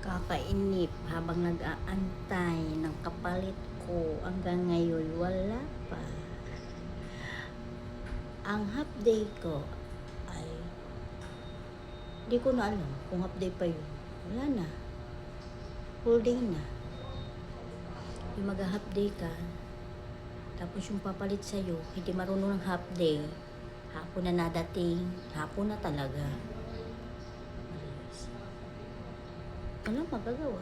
Kakainip habang nag-aantay ng kapalit ko hanggang ngayon wala pa. Ang half day ko ay di ko na alam kung half day pa yun. Wala na. Full day na. Yung mag-half day ka, tapos yung papalit sa'yo, hindi marunong ng half day, hapon na nadating, hapon na talaga. Wala magagawa.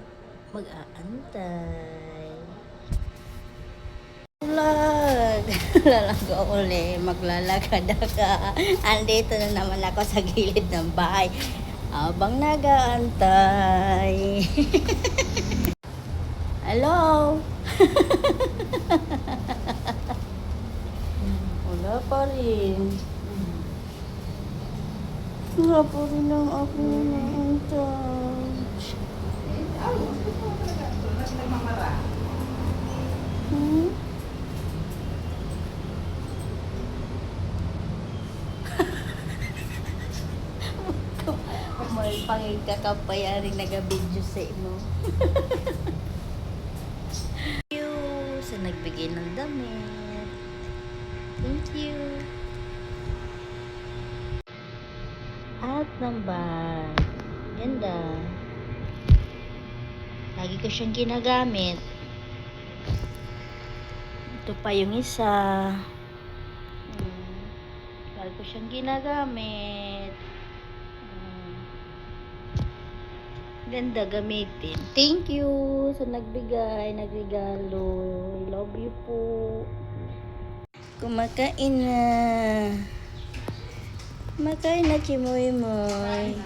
Mag-aantay. Vlog! Lalago uli. Maglalakad ka. Andito na naman ako sa gilid ng bahay. Habang nag-aantay. Hello? Wala pa rin. Wala pa rin ang aking inaantay. May pangigkakapayaring nagabidyo sa imo. Thank you sa nagbigay ng damit. Thank you. At ng bag. Ganda. Lagi ko siyang ginagamit. Ito pa yung isa. Lagi ko siyang ginagamit. Ganda gamitin. Thank you sa nagbigay, nagregalo. I love you po. Kumakain na. Kumakain na, Chimoy-moy.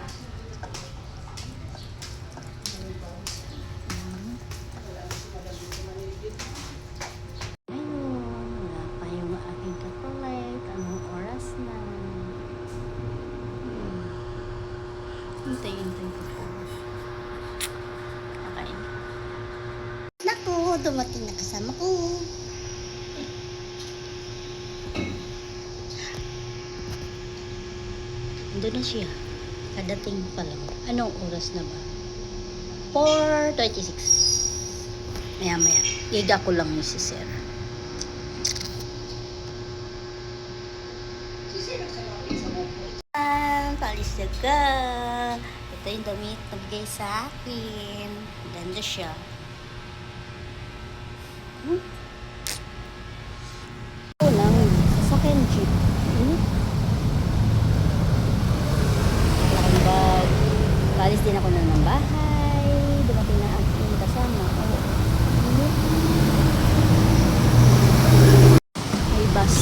Hintay-hintay ko po. Kakain. Naku, dumating na kasama ko. Ando na siya. Kadating pa lang. Anong oras na ba? 4:26. Maya-maya. Iga ko lang ni si Sir. Palis na ka. Ito yung damit na bigay sa akin. Ganda siya. Ito lang. Sasakyan jeep. Laking bag. Palis din ako na ng bahay. Dumating na aking kasama. May bus.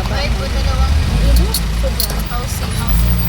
Bayad po dalawang housing.